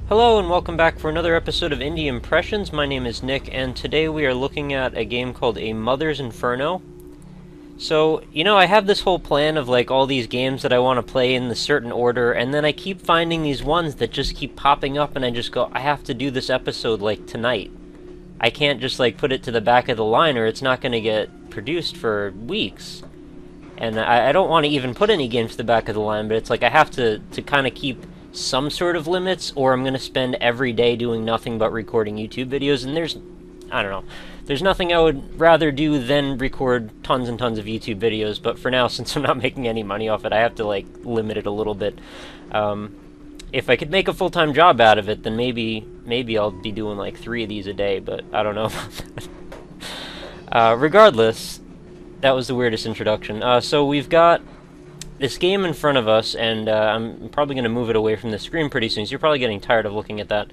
Hello and welcome back for another episode of Indie Impressions. My name is Nick, and today we are looking at a game called A Mother's Inferno. So, I have this whole plan of like all these games that I want to play in the certain order, and then I keep finding these ones that just keep popping up, and I just go, I have to do this episode like tonight. I can't just like put it to the back of the line or it's not going to get produced for weeks. And I don't want to even put any games to the back of the line, but it's like I have to kind of keep some sort of limits, or I'm going to spend every day doing nothing but recording YouTube videos, and I don't know, there's nothing I would rather do than record tons and tons of YouTube videos, but for now, since I'm not making any money off it, I have to, like, limit it a little bit. If I could make a full-time job out of it, then maybe I'll be doing, like, 3 of these a day, but I don't know about that. Regardless, that was the weirdest introduction. So we've got this game in front of us, and I'm probably going to move it away from the screen pretty soon, so you're probably getting tired of looking at that.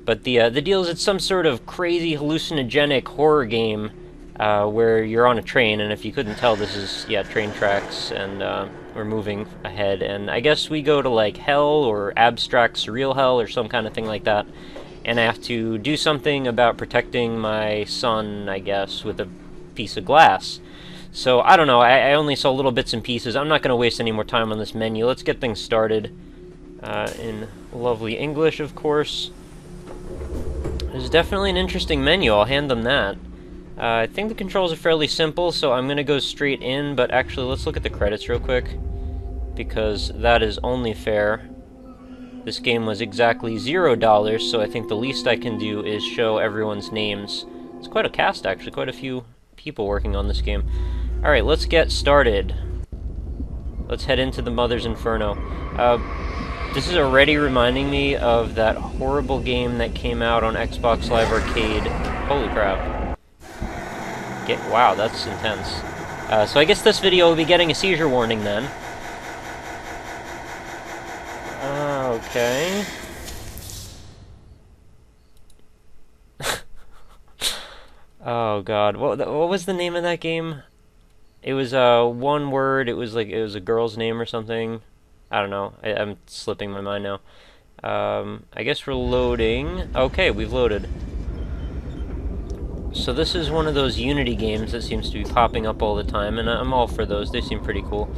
But the deal is it's some sort of crazy hallucinogenic horror game where you're on a train, and if you couldn't tell, this is, train tracks, and we're moving ahead, and I guess we go to, like, hell, or abstract surreal hell, or some kind of thing like that, and I have to do something about protecting my son, I guess, with a piece of glass. So, I don't know, I only saw little bits and pieces. I'm not going to waste any more time on this menu. Let's get things started in lovely English, of course. It's definitely an interesting menu, I'll hand them that. I think the controls are fairly simple, so I'm going to go straight in, but actually, let's look at the credits real quick, because that is only fair. This game was exactly $0, so I think the least I can do is show everyone's names. It's quite a cast, actually, quite a few people working on this game. Alright, let's get started. Let's head into the Mother's Inferno. This is already reminding me of that horrible game that came out on Xbox Live Arcade. Holy crap. Wow, that's intense. So I guess this video will be getting a seizure warning then. Okay. Oh god, what was the name of that game? It was one word. It was a girl's name or something. I don't know. I'm slipping my mind now. I guess we're loading. Okay, we've loaded. So this is one of those Unity games that seems to be popping up all the time, and I'm all for those. They seem pretty cool.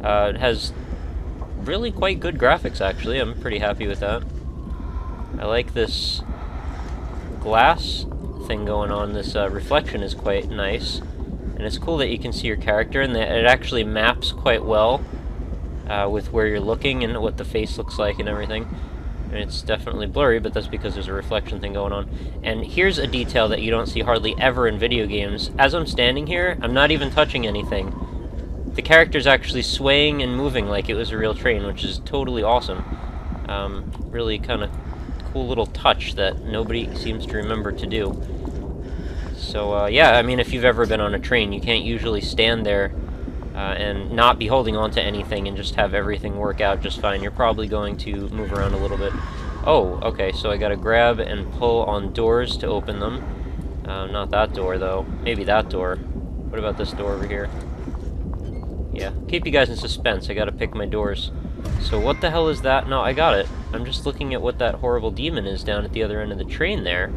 It has really quite good graphics, actually. I'm pretty happy with that. I like this glass thing going on. This reflection is quite nice, and it's cool that you can see your character, and that it actually maps quite well with where you're looking and what the face looks like and everything. And it's definitely blurry, but that's because there's a reflection thing going on. And here's a detail that you don't see hardly ever in video games. As I'm standing here, I'm not even touching anything. The character's actually swaying and moving like it was a real train, which is totally awesome. Really kind of cool little touch that nobody seems to remember to do. So, yeah, I mean, if you've ever been on a train, you can't usually stand there and not be holding on to anything and just have everything work out just fine. You're probably going to move around a little bit. Oh, okay, so I gotta grab and pull on doors to open them. Not that door, though. Maybe that door. What about this door over here? Yeah, keep you guys in suspense. I gotta pick my doors. So what the hell is that? No, I got it. I'm just looking at what that horrible demon is down at the other end of the train there.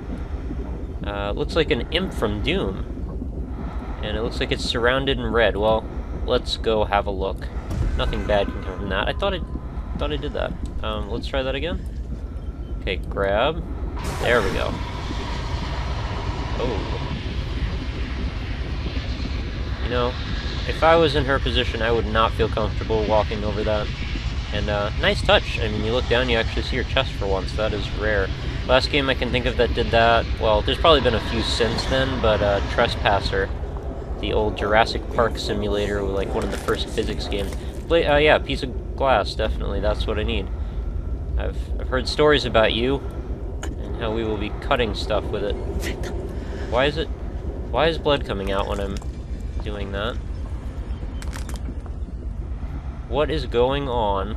Looks like an imp from Doom. And it looks like it's surrounded in red. Well, let's go have a look. Nothing bad can come from that. I thought I did that. Let's try that again. Okay, grab. There we go. Oh. You know, if I was in her position, I would not feel comfortable walking over that. And, nice touch. I mean, you look down, you actually see her chest for once. That is rare. Last game I can think of that did that, well, there's probably been a few since then, but Trespasser, the old Jurassic Park simulator, like one of the first physics games. Yeah, piece of glass, definitely, that's what I need. I've heard stories about you, and how we will be cutting stuff with it. Why is blood coming out when I'm doing that? What is going on?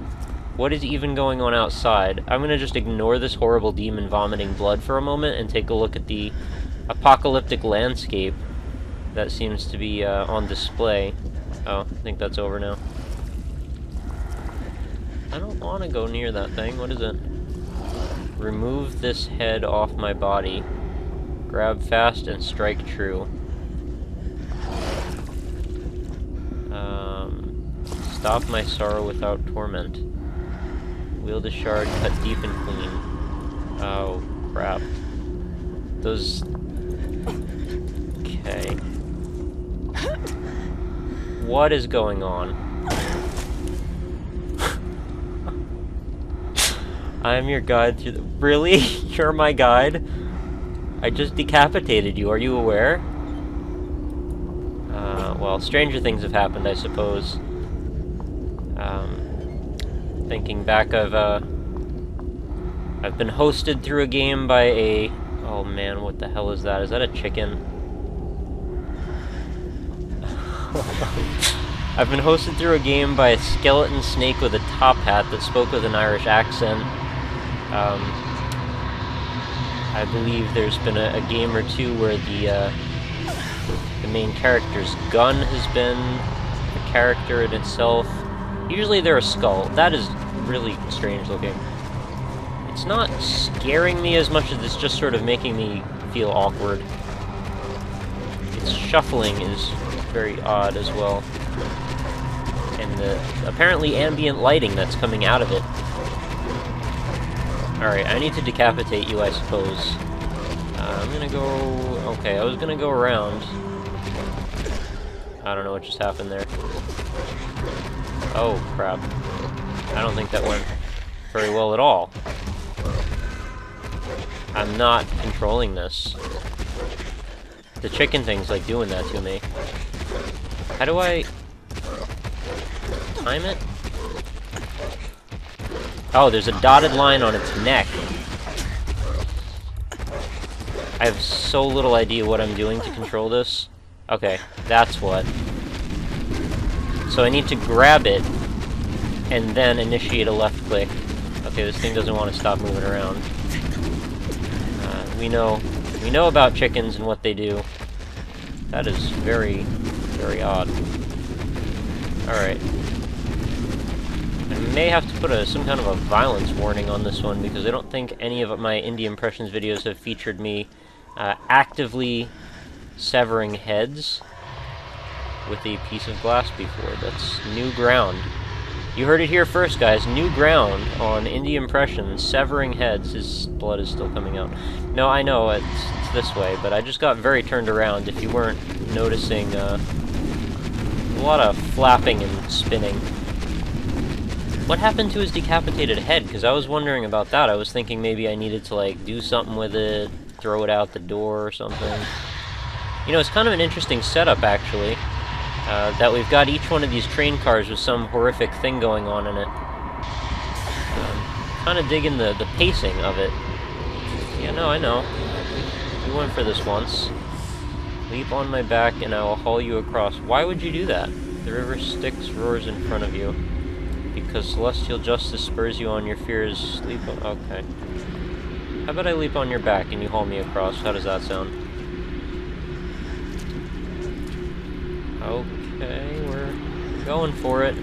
What is even going on outside? I'm gonna just ignore this horrible demon vomiting blood for a moment and take a look at the apocalyptic landscape that seems to be on display. Oh, I think that's over now. I don't want to go near that thing. What is it? remove this head off my body. Grab fast and strike true. Stop my sorrow without torment. Wield a shard, cut deep and clean. Oh, crap. Those... Okay. What is going on? I am your guide through the... Really? You're my guide? I just decapitated you, are you aware? Well, stranger things have happened, I suppose. Thinking back of, I've been hosted through a game by a... Oh man, what the hell is that? Is that a chicken? I've been hosted through a game by a skeleton snake with a top hat that spoke with an Irish accent. I believe there's been a game or two where the main character's gun has been a character in itself. Usually they're a skull. That is really strange looking. It's not scaring me as much as it's just sort of making me feel awkward. Its shuffling is very odd as well. And the apparently ambient lighting that's coming out of it. Alright, I need to decapitate you, I suppose. I'm gonna go... Okay, I was gonna go around. I don't know what just happened there. Oh, crap. I don't think that went very well at all. I'm not controlling this. The chicken thing's like doing that to me. How do I... time it? Oh, there's a dotted line on its neck. I have so little idea what I'm doing to control this. Okay, that's what. So I need to grab it, and then initiate a left click. Okay, this thing doesn't want to stop moving around. We know about chickens and what they do. That is very, very odd. Alright. I may have to put some kind of a violence warning on this one, because I don't think any of my indie impressions videos have featured me actively severing heads with a piece of glass before. That's new ground. You heard it here first, guys. New ground on indie impressions. Severing heads. His blood is still coming out. No, I know, it's this way, but I just got very turned around if you weren't noticing a lot of flapping and spinning. What happened to his decapitated head? Because I was wondering about that. I was thinking maybe I needed to, like, do something with it, throw it out the door or something. You know, it's kind of an interesting setup, actually. That we've got each one of these train cars with some horrific thing going on in it. Kind of digging the pacing of it. Yeah, no, I know. We went for this once. Leap on my back and I will haul you across. Why would you do that? The river Styx roars in front of you. Because celestial justice spurs you on your fears. Leap on... Okay. How about I leap on your back and you haul me across? How does that sound? Okay, we're going for it.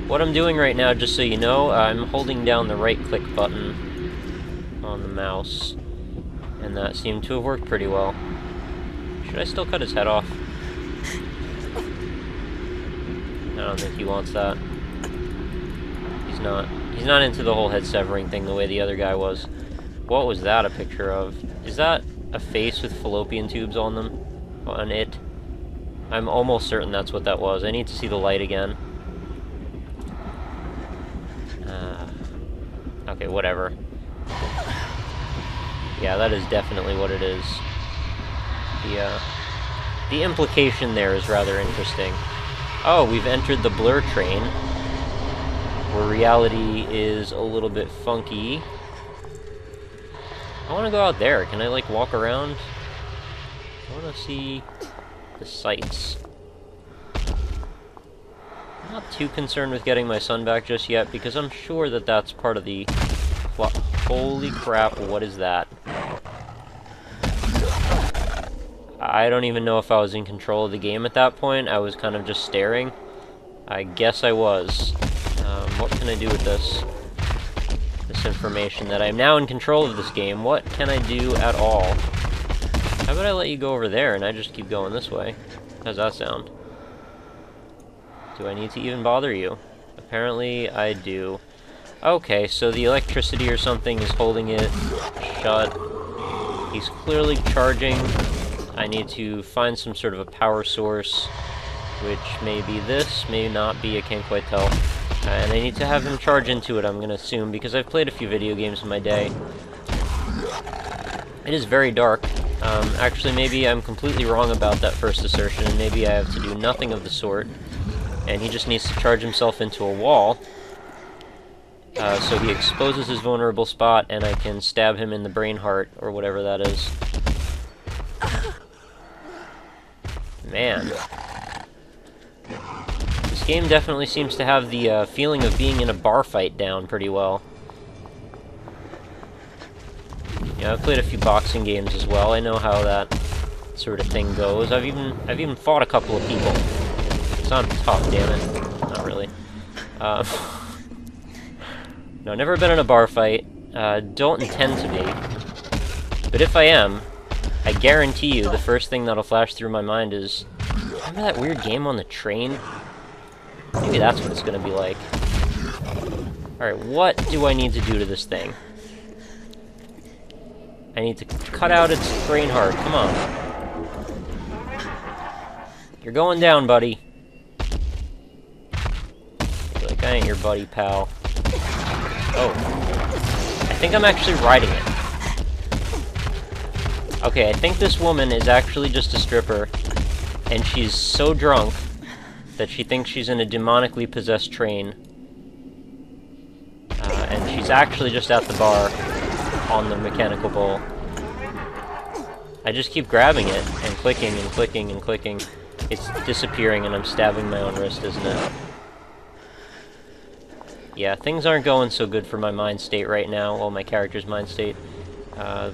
What I'm doing right now, just so you know, I'm holding down the right-click button on the mouse. And that seemed to have worked pretty well. Should I still cut his head off? I don't think he wants that. He's not into the whole head severing thing the way the other guy was. What was that a picture of? Is that a face with fallopian tubes on them? On it? I'm almost certain that's what that was. I need to see the light again. Okay, whatever. Yeah, that is definitely what it is. The implication there is rather interesting. Oh, we've entered the blur train, where reality is a little bit funky. I want to go out there. Can I, like, walk around? I want to see the sights. I'm not too concerned with getting my son back just yet, because I'm sure that that's part of the plot. Holy crap, what is that? I don't even know if I was in control of the game at that point. I was kind of just staring. I guess I was. What can I do with this? this information that I'm now in control of this game. What can I do at all? How about I let you go over there and I just keep going this way? How's that sound? Do I need to even bother you? Apparently I do. Okay, so the electricity or something is holding it shut. He's clearly charging. I need to find some sort of a power source, which may be this, may not be, I can't quite tell. And I need to have him charge into it, I'm going to assume, because I've played a few video games in my day. It is very dark. Actually, maybe I'm completely wrong about that first assertion, and maybe I have to do nothing of the sort. And he just needs to charge himself into a wall. So he exposes his vulnerable spot, and I can stab him in the brain heart, or whatever that is. Man. This game definitely seems to have the feeling of being in a bar fight down pretty well. Yeah, I've played a few boxing games as well. I know how that sort of thing goes. I've even fought a couple of people. So I'm tough, damn it. Not really. No, never been in a bar fight. Don't intend to be. But if I am, I guarantee you the first thing that'll flash through my mind is, remember that weird game on the train? Maybe that's what it's gonna be like. Alright, what do I need to do to this thing? I need to cut out its brain heart. Come on. You're going down, buddy. You're like, I ain't your buddy, pal. Oh. I think I'm actually riding it. Okay, I think this woman is actually just a stripper, and she's so drunk that she thinks she's in a demonically possessed train. And she's actually just at the bar on the mechanical bull. I just keep grabbing it, and clicking, and clicking, and clicking. It's disappearing, and I'm stabbing my own wrist, isn't it? Yeah, things aren't going so good for my mind state right now. Well, my character's mind state.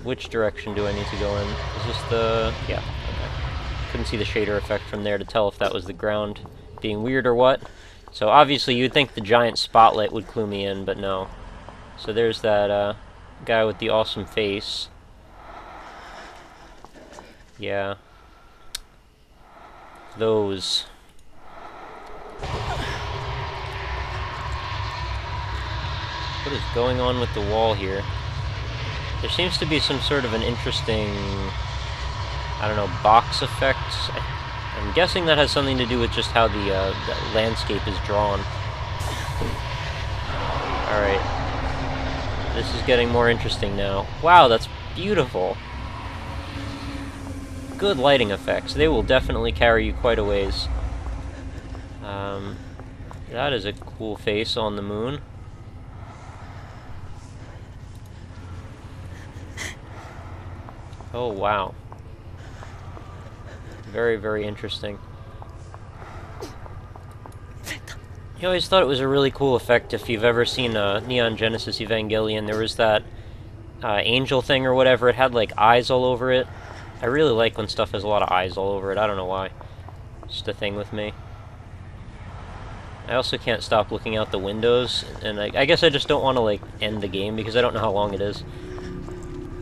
Which direction do I need to go in? Is this the... yeah, okay. Couldn't see the shader effect from there to tell if that was the ground being weird or what. So obviously you'd think the giant spotlight would clue me in, but no. So there's that guy with the awesome face. Yeah. Those. What is going on with the wall here? There seems to be some sort of an interesting, I don't know, box effect. I'm guessing that has something to do with just how the landscape is drawn. Alright. This is getting more interesting now. Wow, that's beautiful. Good lighting effects. They will definitely carry you quite a ways. That is a cool face on the moon. Oh, wow. Very, very interesting. I always thought it was a really cool effect. If you've ever seen Neon Genesis Evangelion, there was that angel thing or whatever. It had, like, eyes all over it. I really like when stuff has a lot of eyes all over it. I don't know why. It's just a thing with me. I also can't stop looking out the windows, and I guess I just don't want to, like, end the game because I don't know how long it is.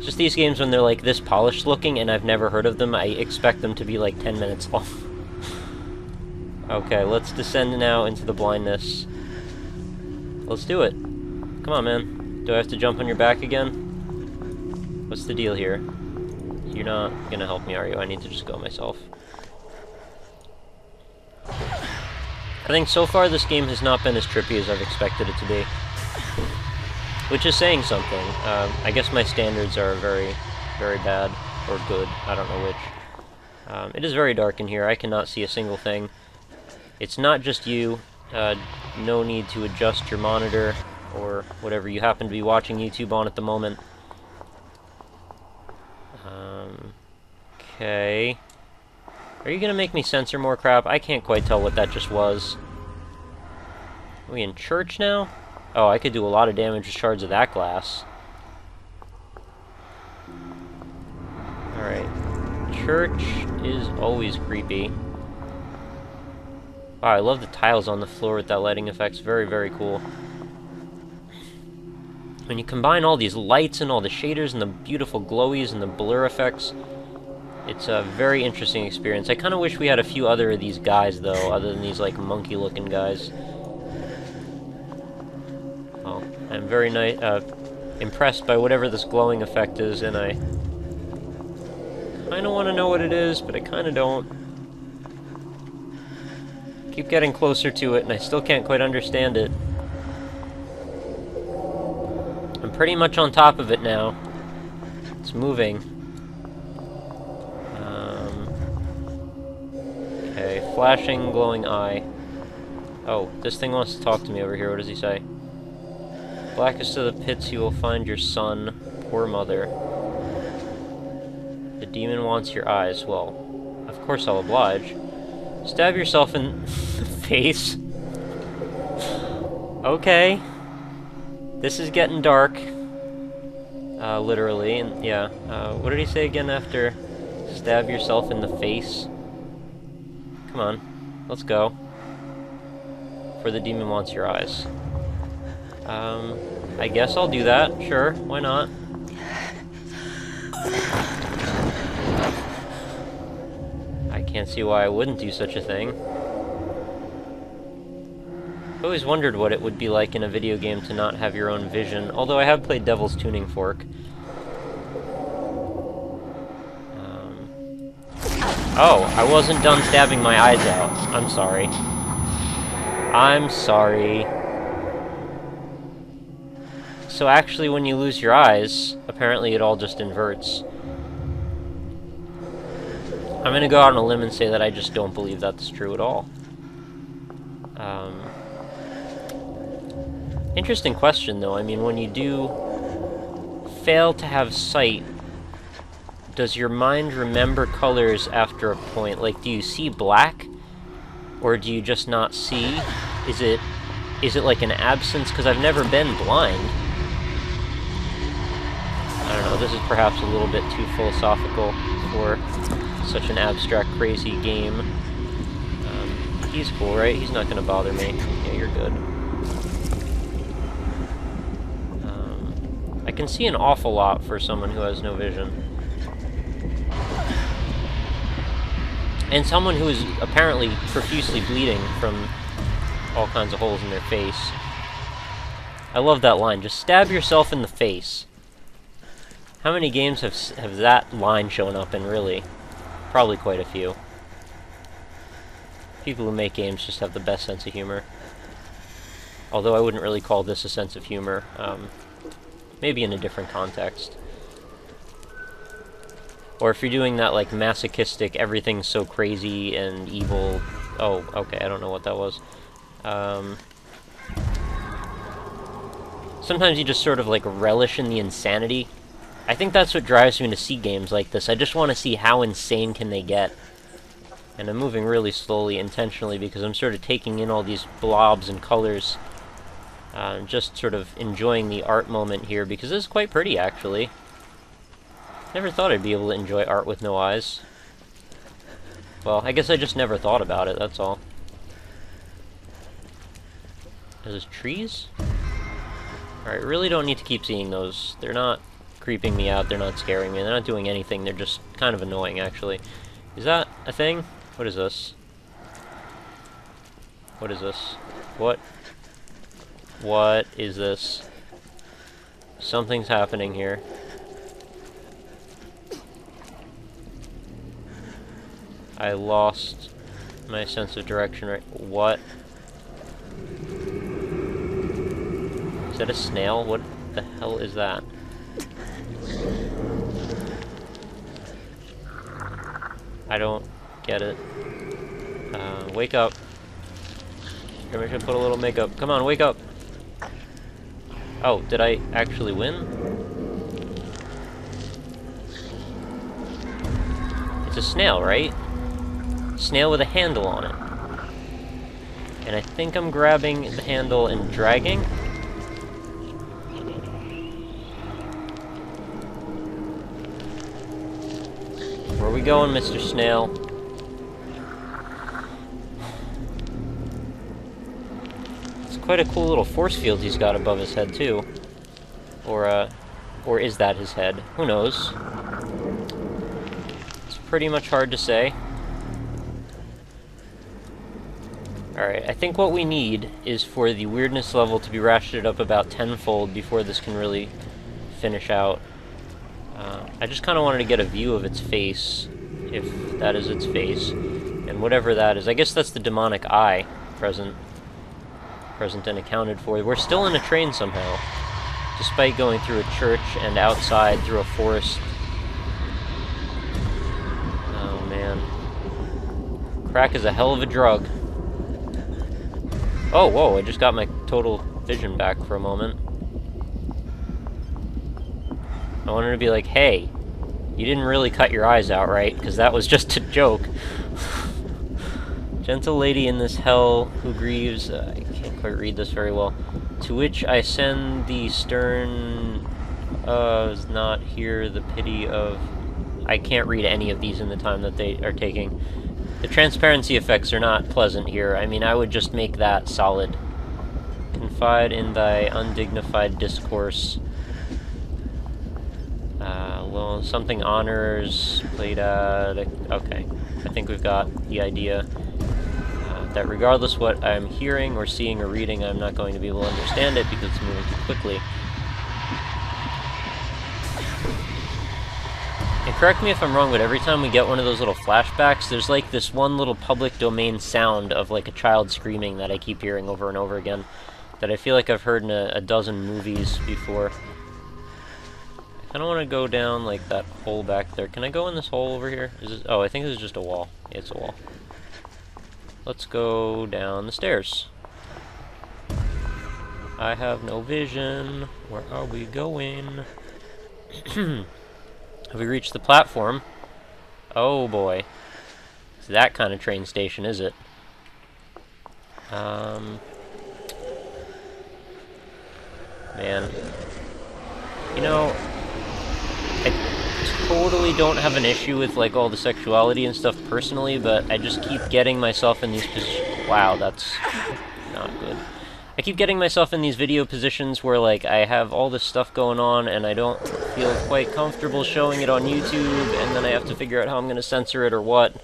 Just these games, when they're like this polished looking and I've never heard of them, I expect them to be like 10 minutes long. Okay, let's descend now into the blindness. Let's do it. Come on, man. Do I have to jump on your back again? What's the deal here? You're not gonna help me, are you? I need to just go myself. I think so far this game has not been as trippy as I've expected it to be. Which is saying something. I guess my standards are very, very bad, or good, I don't know which. It is very dark in here, I cannot see a single thing. It's not just you, no need to adjust your monitor, or whatever you happen to be watching YouTube on at the moment. Okay. Are you gonna make me censor more crap? I can't quite tell what that just was. Are we in church now? Oh, I could do a lot of damage with shards of that glass. Alright. Church is always creepy. Wow, I love the tiles on the floor with that lighting effect. Very, very cool. When you combine all these lights and all the shaders and the beautiful glowies and the blur effects, it's a very interesting experience. I kind of wish we had a few other of these guys, though, other than these, like, monkey-looking guys. Well, I'm very impressed by whatever this glowing effect is, and I kind of want to know what it is, but I kind of don't. Keep getting closer to it, and I still can't quite understand it. I'm pretty much on top of it now. It's moving. Okay, flashing, glowing eye. Oh, this thing wants to talk to me over here. What does he say? Blackest of the pits you will find your son, poor mother. The demon wants your eyes. Well, of course I'll oblige. Stab yourself in the face. Okay. This is getting dark. Literally, and yeah. What did he say again after stab yourself in the face? Come on, let's go. For the demon wants your eyes. I guess I'll do that. Sure, why not? I can't see why I wouldn't do such a thing. I've always wondered what it would be like in a video game to not have your own vision, although I have played Devil's Tuning Fork. Oh, I wasn't done stabbing my eyes out. I'm sorry. I'm sorry. So actually, when you lose your eyes, apparently it all just inverts. I'm gonna go out on a limb and say that I just don't believe that's true at all. Interesting question, though. I mean, when you do fail to have sight, does your mind remember colors after a point? Like, do you see black? Or do you just not see? Is it like an absence? Because I've never been blind. I don't know, this is perhaps a little bit too philosophical for such an abstract, crazy game. He's cool, right? He's not going to bother me. Yeah, you're good. I can see an awful lot for someone who has no vision. And someone who is apparently profusely bleeding from all kinds of holes in their face. I love that line. Just stab yourself in the face. How many games have that line shown up in, really? Probably quite a few. People who make games just have the best sense of humor. Although I wouldn't really call this a sense of humor. Maybe in a different context. Or if you're doing that, like, masochistic, everything's so crazy and evil... Oh, okay, I don't know what that was. Sometimes you just sort of, like, relish in the insanity. I think that's what drives me to see games like this. I just want to see how insane can they get. And I'm moving really slowly, intentionally, because I'm sort of taking in all these blobs and colors. Just sort of enjoying the art moment here, because this is quite pretty, actually. Never thought I'd be able to enjoy art with no eyes. Well, I guess I just never thought about it, that's all. Are those trees? Alright, really don't need to keep seeing those. They're not creeping me out, they're not scaring me, they're not doing anything, they're just kind of annoying, actually. Is that a thing? What is this? What is this? What? What is this? Something's happening here. I lost my sense of direction, right? What? Is that a snail? What the hell is that? I don't get it. Wake up. Maybe I should put a little makeup. Come on, wake up! Oh, did I actually win? It's a snail, right? Snail with a handle on it. And I think I'm grabbing the handle and dragging. Where are we going, Mr. Snail? It's quite a cool little force field he's got above his head, too. Or is that his head? Who knows? It's pretty much hard to say. Alright, I think what we need is for the weirdness level to be ratcheted up about tenfold before this can really finish out. I just kind of wanted to get a view of its face, if that is its face, and whatever that is. I guess that's the demonic eye present and accounted for. We're still in a train somehow, despite going through a church and outside through a forest. Oh man. Crack is a hell of a drug. Oh, whoa, I just got my total vision back for a moment. I wanted to be like, hey, you didn't really cut your eyes out, right? Because that was just a joke. Gentle lady in this hell who grieves, I can't quite read this very well. To which I send the stern, is not here the pity of... I can't read any of these in the time that they are taking. The transparency effects are not pleasant here. I mean, I would just make that solid. Confide in thy undignified discourse. Well, something honors, played at... Okay, I think we've got the idea. That regardless what I'm hearing or seeing or reading, I'm not going to be able to understand it because it's moving too quickly. And correct me if I'm wrong, but every time we get one of those little flashbacks, there's like this one little public domain sound of like a child screaming that I keep hearing over and over again, that I feel like I've heard in a dozen movies before. I don't want to go down like that hole back there. Can I go in this hole over here? Is this... Oh, I think this is just a wall. Yeah, it's a wall. Let's go down the stairs. I have no vision. Where are we going? Have we reached the platform? Oh boy. It's that kind of train station, is it? Man. You know, I totally don't have an issue with like all the sexuality and stuff personally, but I just keep getting myself in these positions. Wow, that's not good. I keep getting myself in these video positions where like I have all this stuff going on and I don't feel quite comfortable showing it on YouTube, and then I have to figure out how I'm going to censor it or what.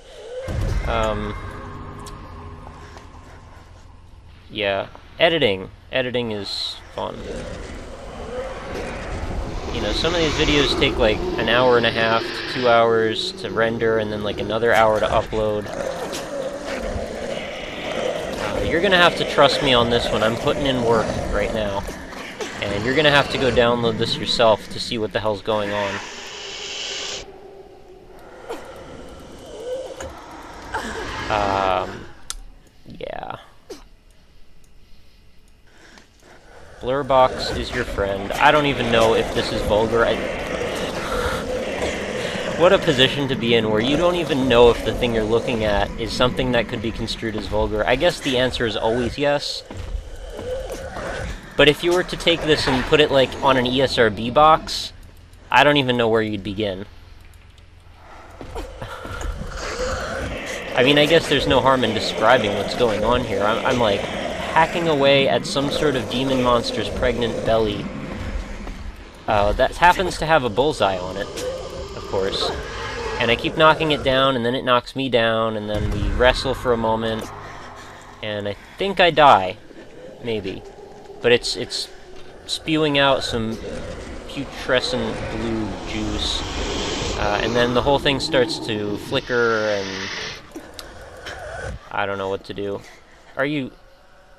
Yeah, editing is fun. You know, some of these videos take like an hour and a half to 2 hours to render, and then like another hour to upload. You're gonna have to trust me on this one. I'm putting in work right now. And you're gonna have to go download this yourself to see what the hell's going on. Yeah. Blurbox is your friend. I don't even know if this is vulgar. What a position to be in where you don't even know if the thing you're looking at is something that could be construed as vulgar. I guess the answer is always yes. But if you were to take this and put it like on an ESRB box, I don't even know where you'd begin. I mean, I guess there's no harm in describing what's going on here. I'm like hacking away at some sort of demon monster's pregnant belly. That happens to have a bullseye on it, of course. And I keep knocking it down, and then it knocks me down, and then we wrestle for a moment. And I think I die. Maybe. But it's spewing out some putrescent blue juice. And then the whole thing starts to flicker, and I don't know what to do. Are you...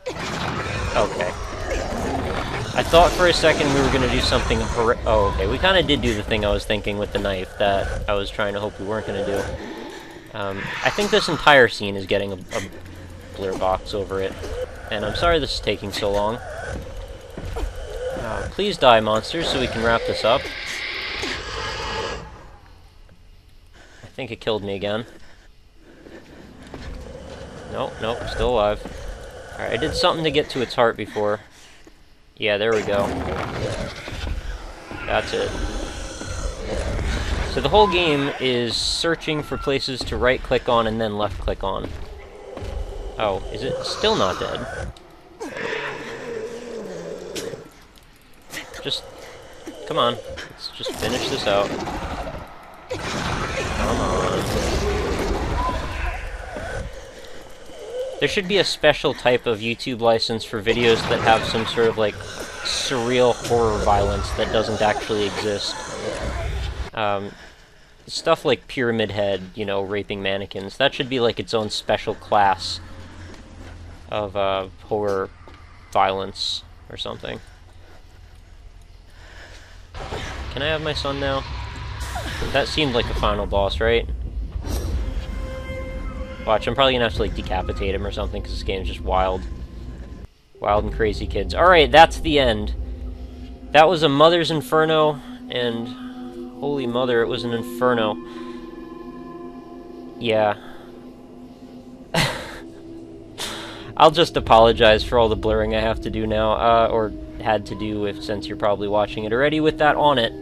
Okay. I thought for a second we were going to do something... Oh, okay. We kind of did do the thing I was thinking with the knife that I was trying to hope we weren't going to do. I think this entire scene is getting a blur box over it. And I'm sorry this is taking so long. Please die, monsters, so we can wrap this up. I think it killed me again. Nope, still alive. Alright, I did something to get to its heart before. Yeah, there we go. That's it. So the whole game is searching for places to right-click on and then left-click on. Oh, is it still not dead? Just Come on. Let's just finish this out. Come on. There should be a special type of YouTube license for videos that have some sort of, like, surreal horror violence that doesn't actually exist. Stuff like Pyramid Head, you know, raping mannequins. That should be, like, its own special class of, horror violence or something. Can I have my son now? That seemed like a final boss, right? Watch, I'm probably gonna have to, like, decapitate him or something, because this game's just wild. Wild and crazy kids. Alright, that's the end. That was a Mother's Inferno, and... holy mother, it was an Inferno. Yeah. I'll just apologize for all the blurring I have to do now, or had to do, since you're probably watching it already with that on it.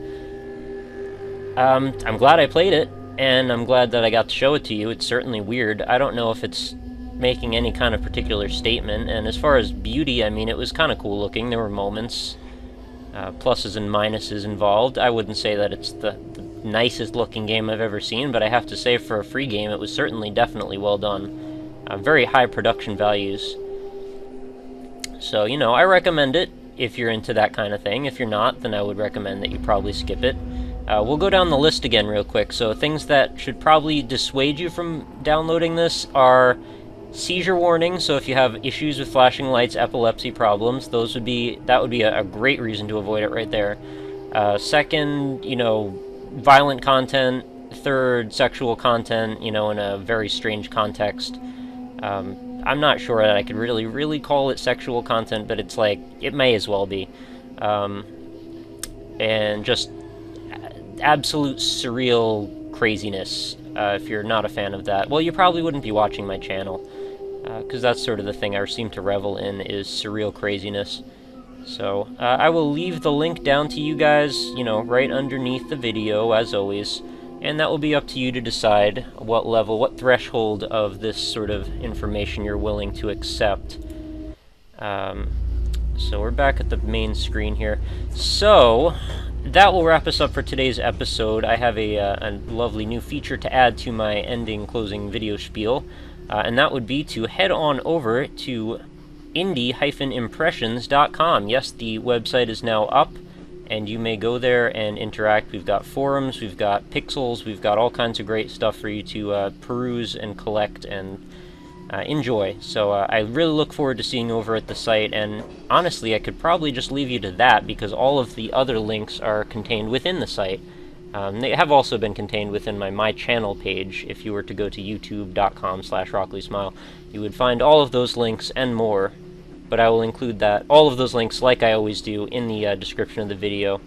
I'm glad I played it, and I'm glad that I got to show it to you. It's certainly weird. I don't know if it's making any kind of particular statement, and as far as beauty, I mean, it was kind of cool looking. There were moments, pluses and minuses involved. I wouldn't say that it's the nicest looking game I've ever seen, but I have to say for a free game, it was certainly definitely well done. Very high production values. So, you know, I recommend it if you're into that kind of thing. If you're not, then I would recommend that you probably skip it. We'll go down the list again real quick. So things that should probably dissuade you from downloading this are seizure warning. So if you have issues with flashing lights, epilepsy problems, that would be a great reason to avoid it right there. Second, you know, violent content. Third, sexual content, you know, in a very strange context. I'm not sure that I could really call it sexual content, but it's like, it may as well be. And just absolute surreal craziness. If you're not a fan of that, well, you probably wouldn't be watching my channel, because that's sort of the thing I seem to revel in, is surreal craziness. So, I will leave the link down to you guys, you know, right underneath the video, as always, and that will be up to you to decide what level, what threshold of this sort of information you're willing to accept. So we're back at the main screen here. So, that will wrap us up for today's episode. I have a lovely new feature to add to my ending closing video spiel, and that would be to head on over to indie-impressions.com. Yes, the website is now up, and you may go there and interact. We've got forums, we've got pixels, we've got all kinds of great stuff for you to peruse and collect and enjoy. So I really look forward to seeing you over at the site, and honestly, I could probably just leave you to that, because all of the other links are contained within the site. They have also been contained within my channel page. If you were to go to youtube.com/RockLeeSmile, you would find all of those links and more, but I will include all of those links, like I always do, in the description of the video.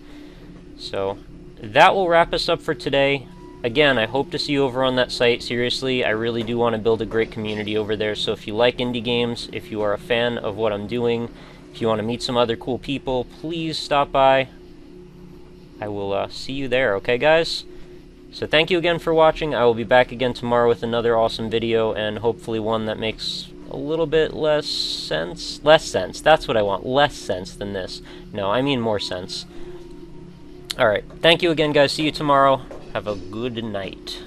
So that will wrap us up for today. Again, I hope to see you over on that site. Seriously, I really do want to build a great community over there, so if you like indie games, if you are a fan of what I'm doing, if you want to meet some other cool people, please stop by. I will see you there, okay guys? So thank you again for watching. I will be back again tomorrow with another awesome video, and hopefully one that makes a little bit less sense. Less sense, that's what I want. Less sense than this. No, I mean more sense. Alright, thank you again guys. See you tomorrow. Have a good night.